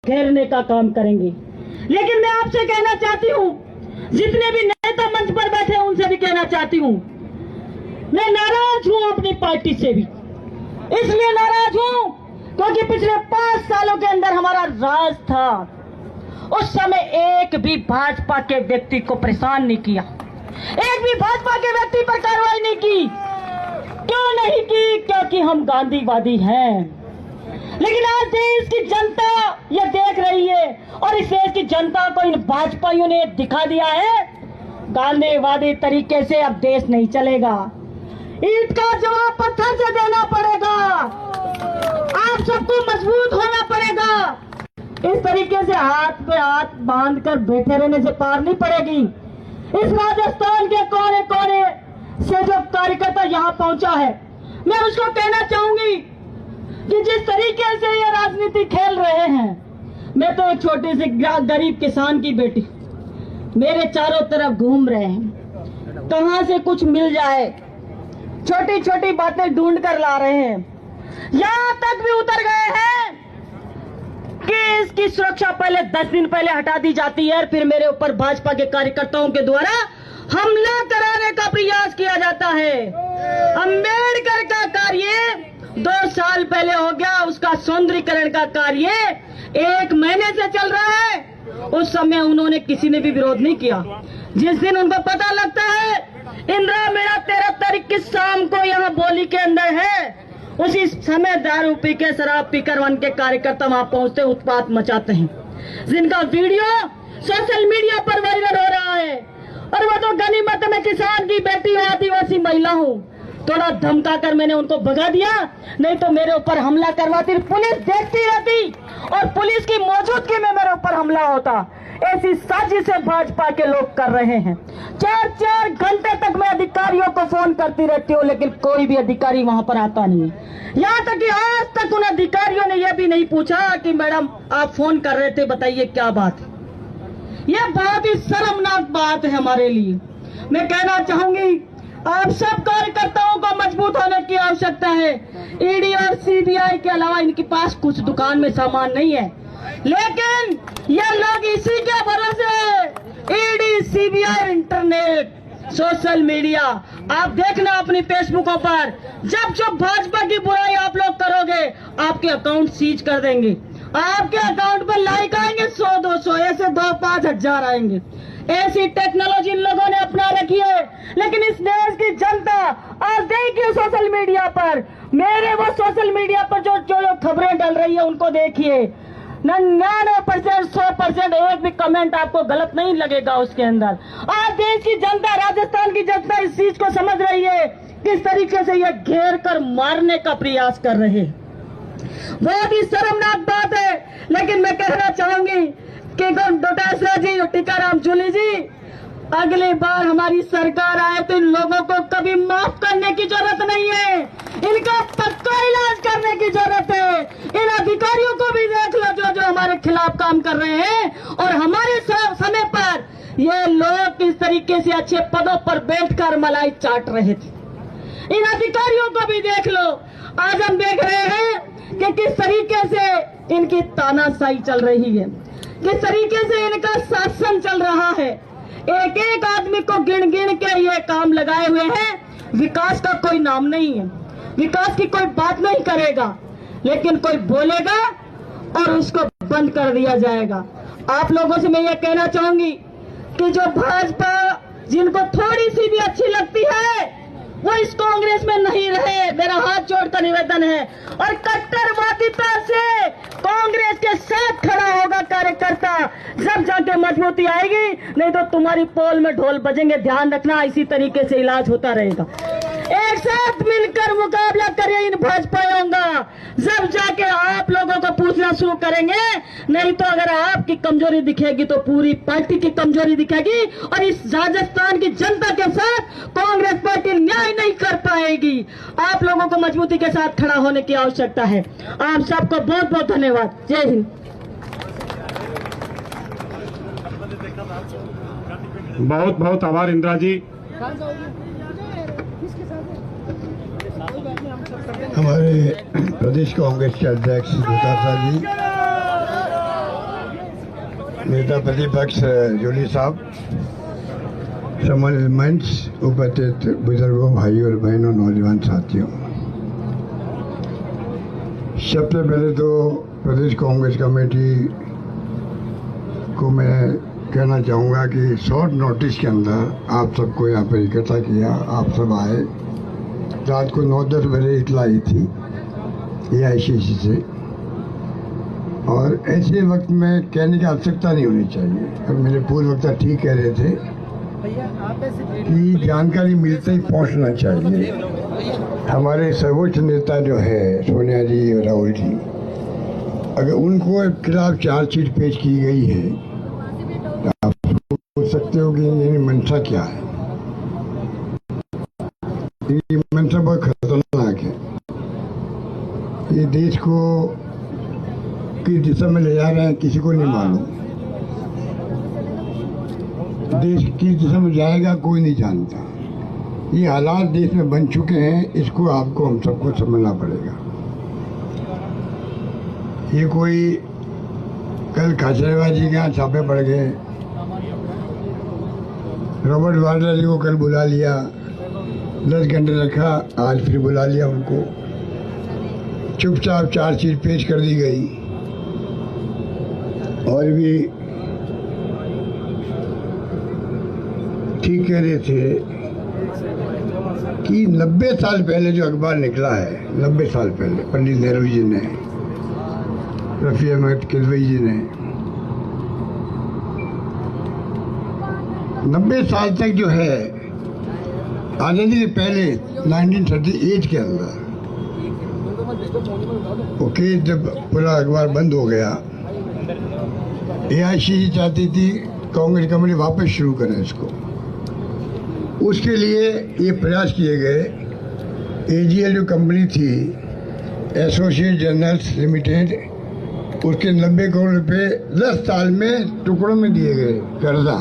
घेरने का काम करेंगे। लेकिन मैं आपसे कहना चाहती हूँ, जितने भी नेता मंच पर बैठे हैं उनसे भी कहना चाहती हूँ, मैं नाराज हूँ अपनी पार्टी से भी। इसलिए नाराज हूँ क्योंकि पिछले 5 सालों के अंदर हमारा राज था, उस समय एक भी भाजपा के व्यक्ति को परेशान नहीं किया, एक भी भाजपा के व्यक्ति पर कार्रवाई नहीं की। क्यों नहीं की? क्योंकि हम गांधीवादी हैं। लेकिन आज देश की जनता ये देख रही है और इस देश की जनता को इन भाजपाइयों ने दिखा दिया है, गांधीवादी तरीके से अब देश नहीं चलेगा। ईंट का जवाब पत्थर से देना पड़ेगा। आप सबको मजबूत होना पड़ेगा। इस तरीके से हाथ पे हाथ बांध कर बैठे रहने से पार नहीं पड़ेगी। इस राजस्थान के कोने कोने से जो कार्यकर्ता यहाँ पहुंचा है, मैं उसको कहना चाहूंगी कि जिस तरीके से ये राजनीति खेल रहे हैं, मैं तो एक छोटी सी गरीब किसान की बेटी, मेरे चारों तरफ घूम रहे हैं, कहां से कुछ मिल जाए, छोटी छोटी बातें ढूंढ कर ला रहे हैं। यहां तक भी उतर गए हैं कि इसकी सुरक्षा पहले 10 दिन पहले हटा दी जाती है, फिर मेरे ऊपर भाजपा के कार्यकर्ताओं के द्वारा हमला कराने का प्रयास किया जाता है। अंबेडकर का कार्य 2 साल पहले हो गया, उसका सौंदर्यीकरण का कार्य 1 महीने से चल रहा है। उस समय उन्होंने किसी ने भी विरोध नहीं किया। जिस दिन उनको पता लगता है इंदिरा मेरा 13 तारीख की शाम को यहाँ बोली के अंदर है, उसी समय दारू पी के शराब पीकर वन के कार्यकर्ता वहां पहुंचते उत्पात मचाते हैं, जिनका वीडियो सोशल मीडिया पर वायरल हो रहा है। और वो तो गनीमत में किसान की बेटी हूँ, आदिवासी महिला हूँ, थोड़ा धमका कर मैंने उनको भगा दिया, नहीं तो मेरे ऊपर हमला करवाती, पुलिस देखती रहती और पुलिस की मौजूदगी में मेरे ऊपर हमला होता। ऐसी साजिशें भाजपा के लोग कर रहे हैं। 4-4 घंटे तक मैं अधिकारियों को फोन करती रहती हूँ, लेकिन कोई भी अधिकारी वहां पर आता नहीं है। यहाँ तक कि आज तक उन अधिकारियों ने यह भी नहीं पूछा कि मैडम आप फोन कर रहे थे, बताइए क्या बात है। यह बहुत ही शर्मनाक बात है हमारे लिए। मैं कहना चाहूंगी आप सब कार्यकर्ताओं को मजबूत होने की आवश्यकता है। ईडी और सीबीआई के अलावा इनके पास कुछ दुकान में सामान नहीं है, लेकिन ये लोग इसी के भरोसे ED, CBI, internet, social media, आप देखना अपनी फेसबुकों पर, जब भाजपा की बुराई आप लोग करोगे आपके अकाउंट सीज कर देंगे। आपके अकाउंट पर लाइक आएंगे 100-200, ऐसे 2-5 हजार आएंगे। ऐसी टेक्नोलॉजी इन लोगों ने अपना रखी है। लेकिन इस देश की जनता आज देखिए सोशल मीडिया पर, मेरे वो सोशल मीडिया पर जो खबरें डल रही है उनको देखिए, 99%, 100% एक भी कमेंट आपको गलत नहीं लगेगा उसके अंदर। आज देश की जनता, राजस्थान की जनता इस चीज को समझ रही है, किस तरीके से ये घेर कर मारने का प्रयास कर रहे हैं। बहुत ही शर्मनाक बात है। लेकिन मैं कहना चाहूंगी कि डोटासरा जी और टीकाराम जूली जी, अगली बार हमारी सरकार आए तो इन लोगों को कभी माफ करने की जरूरत नहीं है, इनका पक्का इलाज करने की जरूरत है। इन अधिकारियों को भी देख लो जो हमारे खिलाफ काम कर रहे हैं और हमारे समय पर ये लोग किस तरीके से अच्छे पदों पर बैठकर मलाई चाट रहे थे। इन अधिकारियों को भी देख लो। आज हम देख रहे हैं कि किस तरीके से इनकी तानाशाही चल रही है, किस तरीके से इनका शासन चल रहा है। एक एक आदमी को गिन गिन के ये काम लगाए हुए हैं। विकास का कोई नाम नहीं है, विकास की कोई बात नहीं करेगा, लेकिन कोई बोलेगा और उसको बंद कर दिया जाएगा। आप लोगों से मैं ये कहना चाहूंगी कि जो भाजपा जिनको थोड़ी सी भी अच्छी लगती है वो इस कांग्रेस में नहीं रहे, मेरा हाथ जोड़कर निवेदन है। और कट्टरवादिता से कांग्रेस के साथ खड़ा होगा कार्यकर्ता, जब जाके मजबूती आएगी, नहीं तो तुम्हारी पोल में ढोल बजेंगे। ध्यान रखना, इसी तरीके से इलाज होता रहेगा। एक साथ मिलकर मुकाबला करिए इन भाजपाइयों का, जब जाके आप लोगों को पूछना शुरू करेंगे। नहीं तो अगर आपकी कमजोरी दिखेगी तो पूरी पार्टी की कमजोरी दिखेगी और इस राजस्थान की जनता के साथ कांग्रेस पार्टी न्याय नहीं कर पाएगी। आप लोगों को मजबूती के साथ खड़ा होने की आवश्यकता है। आप सबको बहुत बहुत धन्यवाद। जय हिंद। बहुत बहुत आभार इंदिरा जी। हमारे प्रदेश कांग्रेस के अध्यक्ष डोटासरा जी, नेता प्रतिपक्ष जोली साहब, सम्मानित मंच, उपस्थित बुजुर्गों, भाइयों और बहनों, नौजवान साथियों, सबसे पहले तो प्रदेश कांग्रेस कमेटी को मैं कहना चाहूँगा कि शॉर्ट नोटिस के अंदर आप सबको यहाँ पर इकट्ठा किया। आप सब आए। रात को 9-10 बजे इतला आई थी AICC से, और ऐसे वक्त में कहने की आवश्यकता नहीं होनी चाहिए। और मेरे पूर्व वक्ता ठीक कह रहे थे कि जानकारी मिलते ही पहुंचना चाहिए। हमारे सर्वोच्च नेता जो है सोनिया जी और राहुल जी, अगर उनको खिलाफ चार्जशीट पेश की गई है, आप सोच सकते हो कि इनकी मंशा क्या है। इनकी मंशा बहुत खतरनाक है। ये देश को किस दिशा में ले जा रहे हैं किसी को नहीं मालूम। देश किस दिशा में जाएगा कोई नहीं जानता। ये हालात देश में बन चुके हैं, इसको आपको हम सबको समझना पड़ेगा। ये कोई कल खाचरेवाल जी के यहाँ छापे पड़ गए, रॉबर्ट वाड्रा जी को कल बुला लिया, 10 घंटे रखा, आज फिर बुला लिया उनको, चुपचाप चार्जशीट पेश कर दी गई। और भी ठीक कह रहे थे कि 90 साल पहले जो अखबार निकला है, 90 साल पहले पंडित नेहरू जी ने, रफी अहमद किदवई जी ने, 90 साल तक जो है आज़ादी से पहले 1938 के अंदर, ओके, जब पूरा अखबार बंद हो गया, AICC चाहती थी कांग्रेस कमेटी वापस शुरू करें इसको। उसके लिए ये प्रयास किए गए। AGL जो कंपनी थी, एसोसिएट जर्नल्स लिमिटेड, उसके 90 करोड़ रुपए 10 साल में टुकड़ों में दिए गए कर्जा।